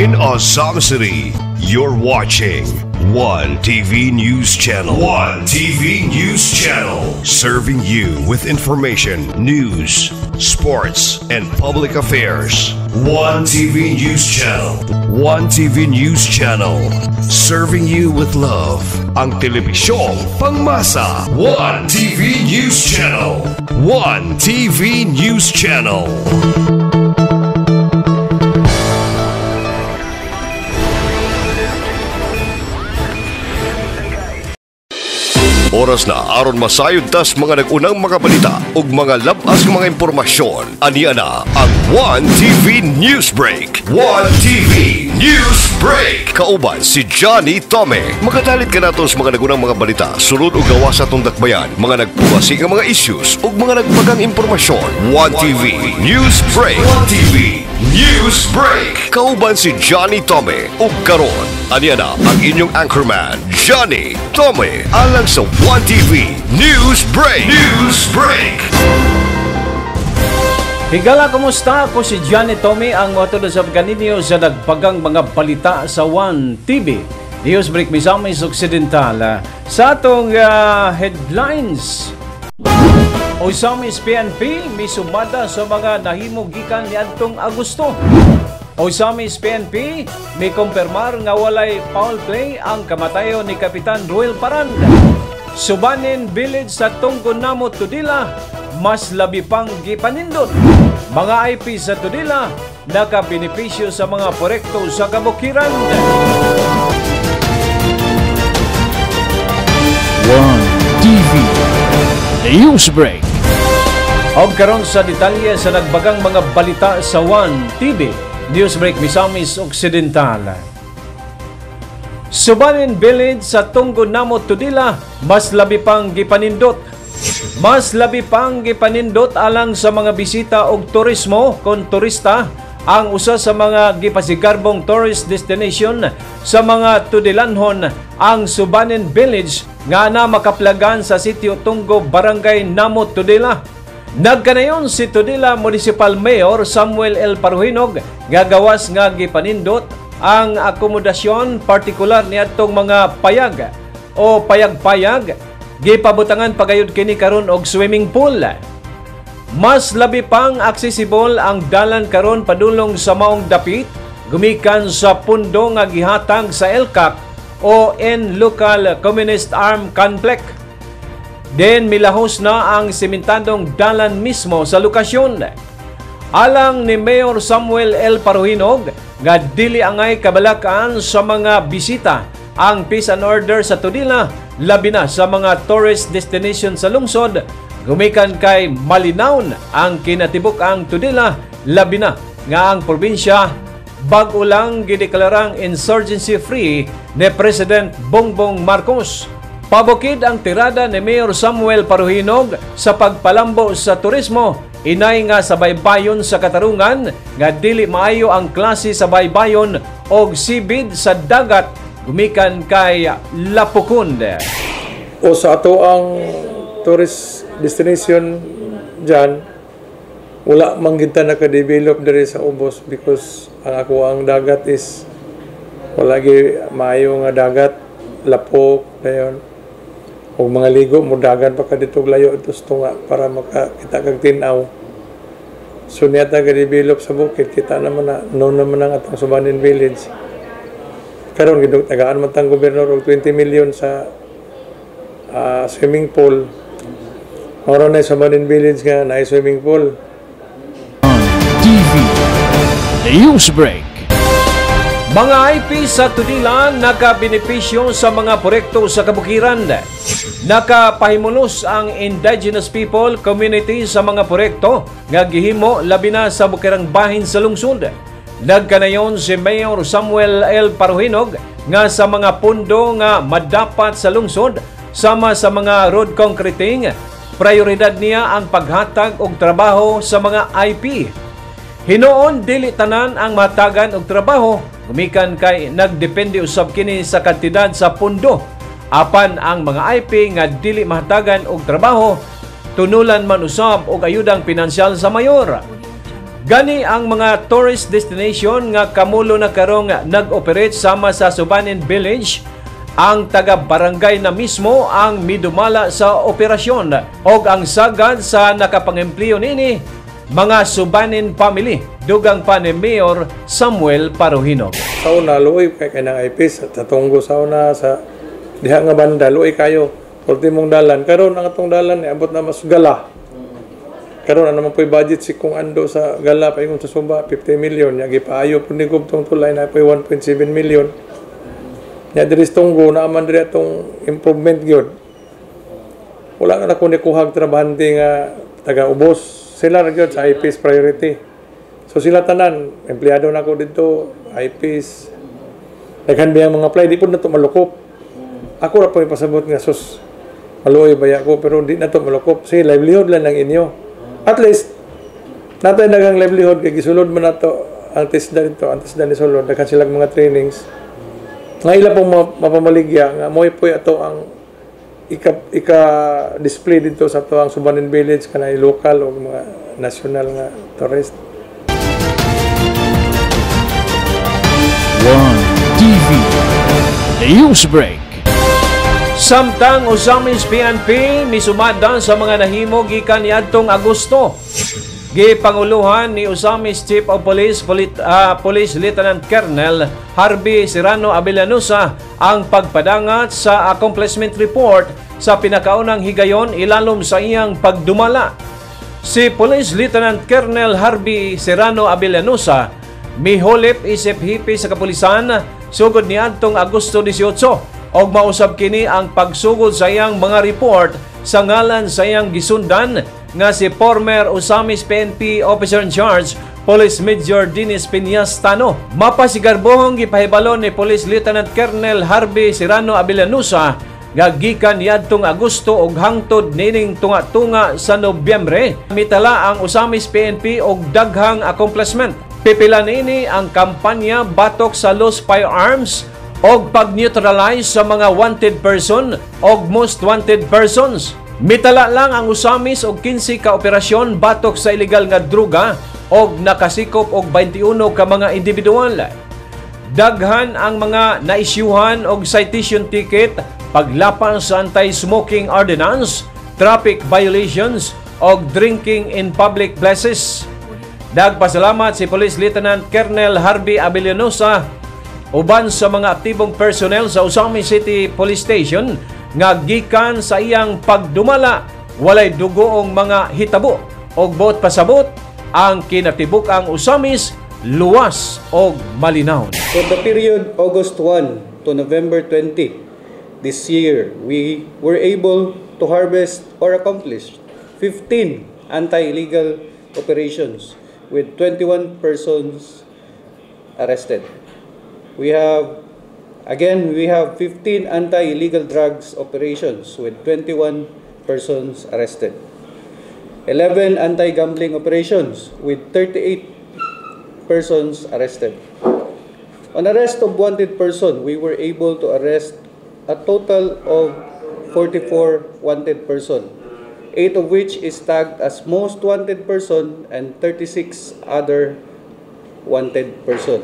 In Azam City, you're watching One TV News Channel. One TV News Channel. Serving you with information, news, sports, and public affairs. One TV News Channel. One TV News Channel. Serving you with love. Ang telebisyong pangmasa. One TV News Channel. One TV News Channel. Oras na aron masayod tas mga nagunang mga balita ug mga labas mga impormasyon. Aniya na ang One TV News Break. One TV News Break. Kauban si Johnny Tome. Magadalit ka nato sa mga nagunang mga balita, sulod ug gawas sa atong dakbayan, mga nagpuwasi nga mga issues ug mga nagbagang impormasyon. One TV News Break. One TV News Break. Kauban si Johnny Tome ug karon aniya na ang inyong anchorman Johnny Tome alang sa One TV News Break. News Break. Higala, kumusta? Ako si Johnny Tome, ang motodosab kaninyo sa nagpagang mga balita sa One TV News Break Misamis Occidental. Sa atong headlines, Osamis PNP misumada sa mga nahimong gikan niadtong Agosto. Osamis PNP may kumpirmar nga walay foul play ang kamatayon ni Kapitan Ruel Paranda. Subanin Village sa Tunggunamo, Tudela, mas labi pang gipanindot. Mga IP sa Tudela nakabenepisyo sa mga proyekto sa kabukiran. One TV News Break. Og karon sa detalye sa nagbagang mga balita sa One TV News Break Misamis Occidental. Subanin Village sa Tunggunamo, Tudela, mas labi pang gipanindot. Mas labi pang gipanindot alang sa mga bisita og turismo kon turista ang usa sa mga gipasigarbong tourist destination sa mga Tudelanhon ang Subanin Village nga na makaplagan sa sitio Tunggo, Barangay Namo, Tudela. Nagkanayon si Tudela Municipal Mayor Samuel L. Paruhinog gagawas nga gipanindot ang akomodasyon partikular niadtong mga payag o payag-payag gipabutangan pagayud kini karon og swimming pool. Mas labi pang accessible ang dalan karon padulong sa maong dapit gumikan sa pundo nga gihatag sa ELCAC o en Local Communist Armed Conflict. Den milahos na ang simentadong dalan mismo sa lokasyon. Alang ni Mayor Samuel L. Paruhinog nga dili angay kabalakan sa mga bisita ang peace and order sa Tudela, labi na sa mga tourist destination sa lungsod. Gumikan kay malinawon ang kinatibuk-ang Tudela, labi na nga ang probinsya bag-o lang gideklarang insurgency free ni President Bongbong Marcos. Pabukid ang tirada ni Mayor Samuel Paruhinog sa pagpalambo sa turismo, inay nga sa baybayon sa katarungan nga dili maayo ang klase sa baybayon og sibid sa dagat gumikan kay Lapukon. O sa ato ang tourist destination dyan, wala manginta naka-develop diri sa ubos because ang dagat is wala gi maayo nga dagat, lapok dayon. O mga ligo mo dagan pa ka dito layo ito tunga para makakita kag tinaw. So niya taga-develop sa bukid, kita naman na noon naman ang atong Subanin Village. Karon gidug tagaan man tang gobernador og 20 million sa swimming pool. Oro na Subanin Village nga na swimming pool. TV News Break. Mga IP sa Tudela nakabenepisyo sa mga proyekto sa kabukiran. Nakapahimulos ang indigenous people community sa mga proyekto nga gihimo labi na sa bukirang bahin sa lungsod. Nagkanayon si Mayor Samuel L. Paruhinog nga sa mga pundo nga madapat sa lungsod sama sa mga road concreting, prioridad niya ang paghatag og trabaho sa mga IP. Hinoon dili tanan ang matagan og trabaho, gumikan kay nagdepende usab kini sa kantidad sa pundo. Apan ang mga IP nga dili mahatagan og trabaho, tunulan man usab og ayudang pinansyal sa mayor. Gani ang mga tourist destination nga kamulo na karong nag-operate sama sa Subanen Village, ang taga-barangay na mismo ang midumala sa operasyon o ang sagad sa nakapang-empleo nini, mga Subanen family, dugang pa ni Mayor Samuel Paruhino. Sauna, luoy kay kanang IPs sa tunggo sauna sa diha nga banda, luoy kayo. Ultimong dalan. Karon ang atong dalan abot na mas gala. Karon na naman po'y budget si kung ando sa gala pa yung sa Sumba, 50 million. Yagi paayo po ni Gubtong Tulay na po'y 1.7 million. Nya diri tunggo na aman diri atong improvement gyud. Wala na kundi kuhag trabahante nga taga-ubos. Sila ra gyud sa IPs priority. So sila tanan, empleyado na ko dito, IPs. Daghan biyang mga apply, di po na ito malukop. Ako ra po ipasabot nga sus. Maluoy baya ko pero di na ito malukop. Sige, livelihood lang ng inyo. At least, natin nagang livelihood, kaya gisulod mo na ito, ang TISDA dito, ang TISDA ni Sulod, nagkan silang mga trainings. Nga ila pong mapamaligya, nga mo po ito ang ika-display dito sa ito ang Subanen Village, kanay local o mga national nga tourist. One TV News Break. Samtang usamis PNP misumada sa mga nahimo gikan niadtong Agosto. Gipanguluhan ni Usamis Chief of Police Police Lieutenant Colonel Harvey Serrano Abellanusa ang pagpadangat sa accomplishment report sa pinakaunang higayon ilalom sa iyang pagdumala. Si Police Lieutenant Colonel Harvey Serrano Abellanusa miholip isip hipi sa kapulisan sugod niadtong Agosto 18. Og mausab kini ang pagsugod sa iyang mga report sa ngalan sa iyang gisundan nga si former Usamis PNP Officer in Charge Police Major Dennis Piñastano. Mapasigarbohong gipahibalon ni Police Lieutenant Colonel Harvey Serrano Abellanusa nga gikan niadtong Agosto og hangtod nining tunga-tunga sa Nobyembre mitala ang Usamis PNP og daghang accomplishment. Pipila nini ang kampanya batok sa lost firearms og pag-neutralize sa mga wanted person og most wanted persons. Mitala lang ang Usamis og 15 ka operasyon batok sa illegal nga druga og nakasikop og 21 ka mga individual. Daghan ang mga naisyuhan og citation ticket paglapas sa anti-smoking ordinance, traffic violations og drinking in public places. Nagpasalamat si Police Lieutenant Colonel Harvey Abellanusa uban sa mga aktibong personnel sa Usamis City Police Station nga gikan sa iyang pagdumala walay dugoong mga hitabo og buot pasabot ang kinatibuk-ang Usamis luwas og malinaw. For the period August 1 to November 20 this year, we were able to harvest or accomplish 15 anti-illegal operations with 21 persons arrested. We have 15 anti-illegal drugs operations with 21 persons arrested. 11 anti-gambling operations with 38 persons arrested. On arrest of wanted person, we were able to arrest a total of 44 wanted person, 8 of which is tagged as most wanted person and 36 other wanted person.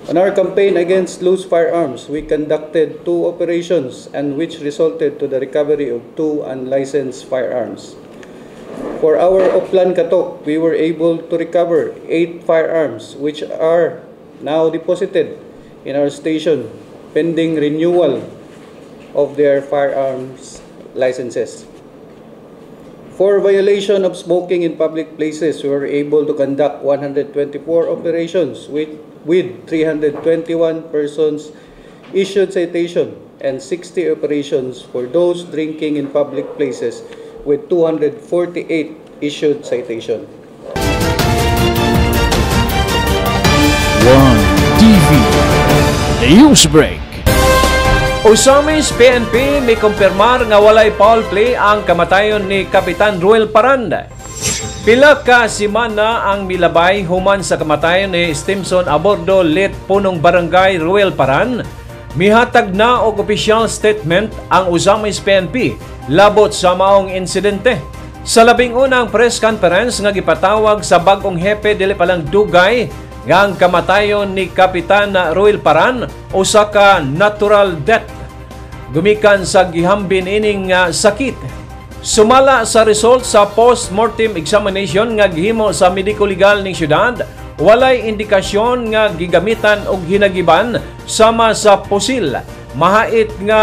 On our campaign against loose firearms, we conducted 2 operations and which resulted to the recovery of 2 unlicensed firearms. For our Oplan Katok, we were able to recover 8 firearms which are now deposited in our station pending renewal of their firearms licenses. For violation of smoking in public places, we were able to conduct 124 operations with 321 persons issued citation and 60 operations for those drinking in public places with 248 issued citation. One TV News Break. Usamis PNP may kumpirmar nga walay foul play ang kamatayon ni Kapitan Ruel Paranda. Pila ka semana ang milabay human sa kamatayon ni Stimson Abordo Lit punong barangay Ruel Paran. Mihatag na og opisyal statement ang Usamis PNP labot sa maong insidente. Sa labing unang press conference nga gipatawag sa bag-ong hepe dili pa lang dugay nga ang kamatayon ni Kapitan Ruel Paran usa ka natural death gumikan sa gihambin ining sakit. Sumala sa result sa post-mortem examination nga gihimo sa mediko legal ning syudad, walay indikasyon nga gigamitan og hinagiban sama sa pusil, mahait nga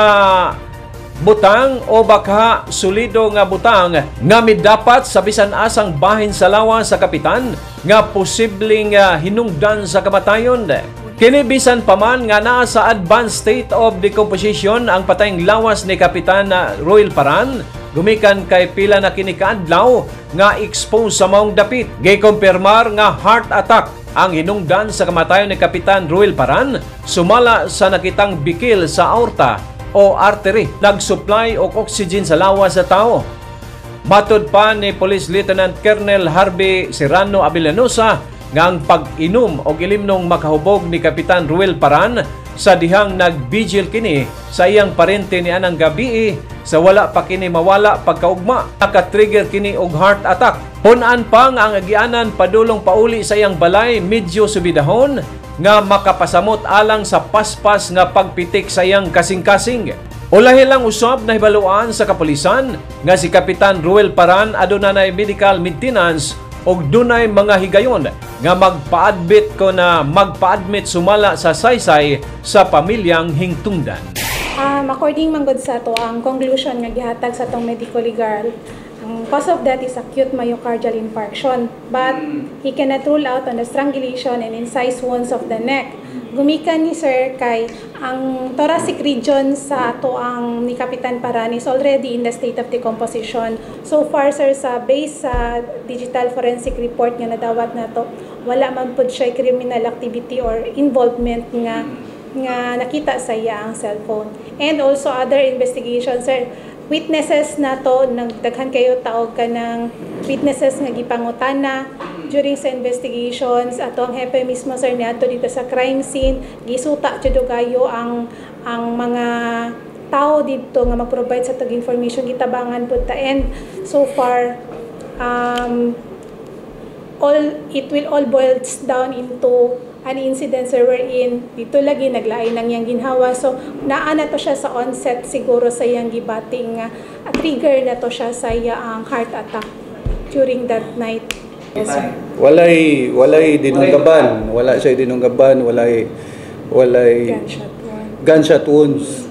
butang o baka solido nga butang nga midapat sa bisan asang bahin sa lawas sa kapitan nga posibleng hinungdan sa kamatayon. Kini bisan pa man nga naa sa advanced state of decomposition ang patayng lawas ni Kapitan Ruel Paran gumikan kay pila na kini kaadlaw nga expose sa maong dapit. Gikumpirmar nga heart attack ang hinungdan sa kamatayon ni Kapitan Ruel Paran sumala sa nakitang bikil sa aorta o artery, nag-supply og oxygen sa lawas sa tao. Matud pa ni Police Lieutenant Colonel Harvey Serrano Avelanosa nga ang pag-inom o ilimnong makahubog ni Kapitan Ruel Paran sa dihang nag-vigil kini sa iyang parente ni anang gabi sa wala pa kini mawala pagkaugma, naka-trigger kini og heart attack. Punan pa nga ang agianan padulong pauli sa iyang balay medyo subidahon nga makapasamot alang sa paspas nga pagpitik sa iyang kasing-kasing. Ulahi lang usab na hibaluan sa kapulisan nga si Kapitan Ruel Paran adunay medical maintenance og dunay mga higayon nga magpa-admit sumala sa saysay sa pamilyang hingtungdan. According manggod sa to ang conclusion nga gihatag sa tong medical legal, ang cause of death is acute myocardial infarction, but he cannot rule out on the strangulation and incised wounds of the neck. Gumikan ni Sir kay ang thoracic region sa ato ang ni Kapitan Paran is already in the state of decomposition. So far, sir, sa base sa digital forensic report nga nadawat nato, wala man pud siya criminal activity or involvement nga nakita sa iya ang cellphone. And also other investigations, sir, witnesses na to, nagdaghan kayo taog ka ng witnesses nga gipangutana during sa investigations. Ato ang hepe mismo, sir, niadto dito sa crime scene, gisuta jud kayo ang mga tao dito nga mag-provide sa tag information gitabangan pud ta. And so far it will all boils down into an incident, sir, wherein dito lagi naglain ng iyang ginhawa. So naa na to siya sa onset siguro sa iyang gibating trigger na to siya sa iyang heart attack during that night. Yes, sir. Walay dinunggaban, wala siya dinunggaban, walay gunshot wounds,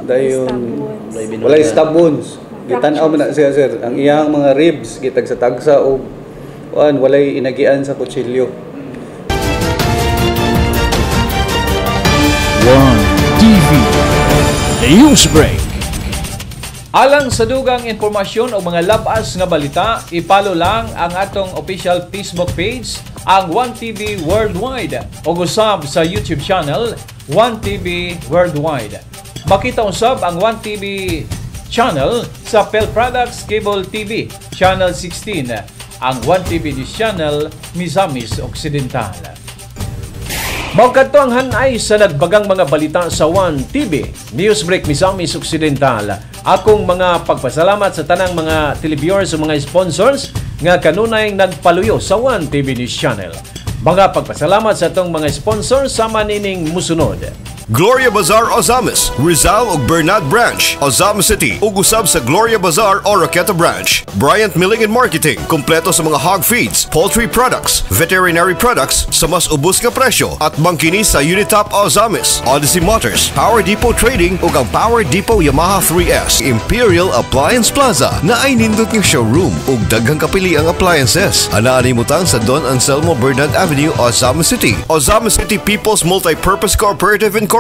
walay stab wounds. Gitan-aw man na siya, sir, ang iyang mga ribs gitag sa tagsa og walay inagian sa kutsilyo. One TV News Break. Alang sa dugang informasyon o mga labas nga balita, ipalo lang ang atong official Facebook page, ang 1TV Worldwide, o usab sa YouTube channel 1TV Worldwide. Makita usab ang 1TV channel sa Pel Products Cable TV Channel 16, ang 1TV News Channel Misamis Occidental. Magkadto ang hanay sa nagbagang mga balita sa 1TV Newsbreak Misamis Occidental. Akong mga pagpasalamat sa tanang mga televiewers o mga sponsors nga kanunay nagpaluyo sa 1TV News Channel. Mga pagpasalamat sa itong mga sponsors sa manining musunod. Gloria Bazaar Ozamis, Rizal ug Bernat Branch, Ozamis City, ug usab sa Gloria Bazaar o Roqueta Branch. Bryant Milling and Marketing, kompleto sa mga hog feeds, poultry products, veterinary products sa mas ubos nga presyo at mangkini sa Unitop Ozamis, Odyssey Motors, Power Depot Trading ug ang Power Depot Yamaha 3S, Imperial Appliance Plaza na ay nindot ng showroom ug daghang kapili ang appliances. Anaan imutang sa Don Anselmo Bernat Avenue, Ozamis City. Ozamis City People's Multipurpose Cooperative Incorporated.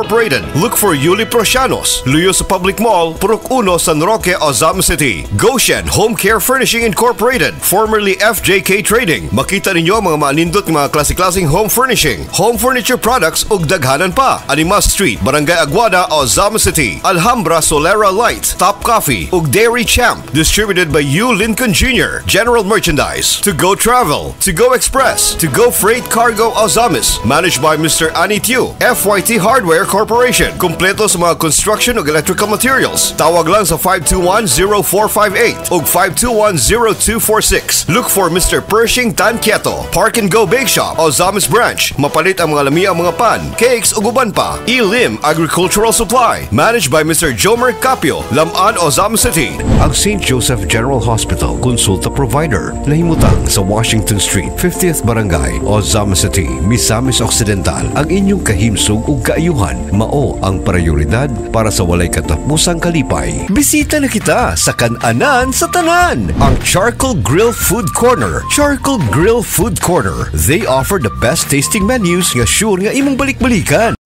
Look for Yuli Prosianos, Luyo sa Public Mall, Purok 1, San Roque, Ozamis City. Goshen Home Care Furnishing Incorporated, formerly FJK Trading. Makita ninyo mga manindot mga klase-klaseng home furnishing, home furniture products ug daghanan pa. Animas Street, Barangay Aguada, Ozamis City. Alhambra Solera Light, Top Coffee, ug Dairy Champ. Distributed by U. Lincoln Jr. General Merchandise. To Go Travel, To Go Express, To Go Freight Cargo Ozamis. Managed by Mr. Ani Tiu, FYT Hardware Corporation. Kompleto sa mga construction ug electrical materials. Tawag lang sa 521-0458 ug 521-0246. Look for Mr. Pershing Tan Quieto, Park and Go Bake Shop, Ozamis Branch. Mapalit ang mga lami ang mga pan, cakes ug uban pa. Elim Agricultural Supply. Managed by Mr. Jomer Capio, Lamaan, Ozamis City. Ang St. Joseph General Hospital Consulta Provider. Nahimutang sa Washington Street, 50th Barangay, Ozamis City, Misamis Occidental. Ang inyong kahimsog ug kaayuhan mao ang prioridad para sa walay katapusang kalipay. Bisita na kita sa kan-anan sa tanan, ang Charcoal Grill Food Corner. Charcoal Grill Food Corner. They offer the best tasting menus nga sure nga imong balik-balikan.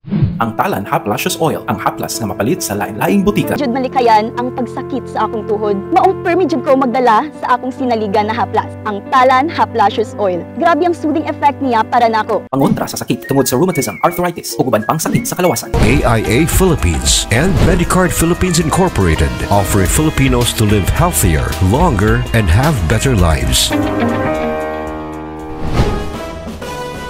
Ang Talan Haplashes Oil, ang haplas nga mapalit sa lain-laing butika. Jud malikayan ang pagsakit sa akong tuhod. Maong permi jud ko magdala sa akong sinaligan na haplas, ang Talan Haplashes Oil. Grabe ang soothing effect niya para nako. Pangontra sa sakit tungod sa rheumatism, arthritis ug uban pang sakit sa kalawasan. AIA Philippines and Medicard Philippines Incorporated offer Filipinos to live healthier, longer, and have better lives.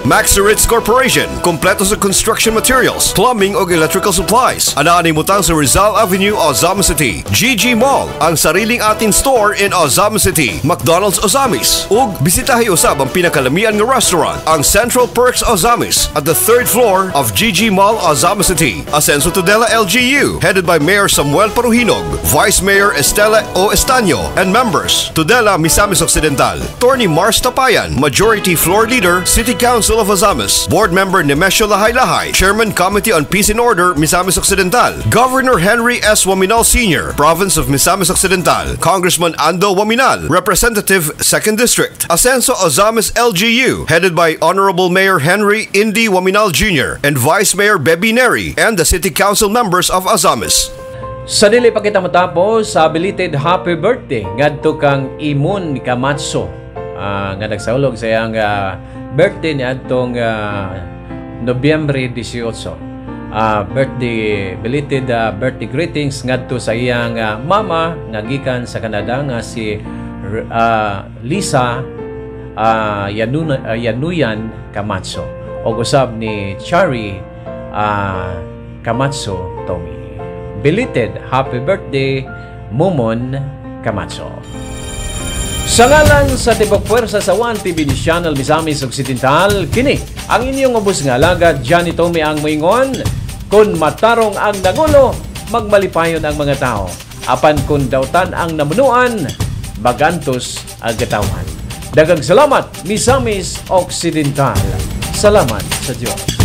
Maxiritz Corporation, kompleto sa construction materials, plumbing ug electrical supplies. Anaan imutang sa Rizal Avenue, Ozamis City. GG Mall, ang sariling atin store in Ozamis City. McDonald's Ozamis. Ug bisitahi usab ang pinakalamian nga restaurant, ang Central Perks Ozamis, at the 3rd floor of GG Mall, Ozamis City. Ascenso Tudela LGU, headed by Mayor Samuel Paruhinog, Vice Mayor Estela O. Estaño, and members. Tudela, Misamis Occidental. Attorney Mars Tapayan, Majority Floor Leader, City Council of Ozamis. Board Member Nemesio Lahay-Lahay, Chairman Committee on Peace and Order, Misamis Occidental. Governor Henry S. Waminal Sr., Province of Misamis Occidental. Congressman Ando Waminal, Representative 2nd District. Ascenso Ozamis LGU, headed by Honorable Mayor Henry Indy Waminal Jr. and Vice Mayor Bebby Neri, and the City Council members of Ozamis. Sa dili pa kita matapos, sa belated happy birthday ngadto kang Imon Camacho, nga nagsaulog sa iyang birthday ni atong Nobyembre 18. Belated birthday greetings ngadto sa iyang mama nga gikan sa Canada nga si Lisa Yanuyan Camacho o usab ni Chari Camacho Tommy. Belated happy birthday Momon Camacho. Sa ngalan sa Tibok Puwersa sa 1TV Channel Misamis Occidental, kini ang inyong ubos nga alagad, Johnny Tommy ang moingon. Kung matarong ang nagulo, magmalipayon ang mga tao. Apan kung dautan ang namunuan, bagantos ang gatawan. Daghang salamat, Misamis Occidental. Salamat sa Diyos.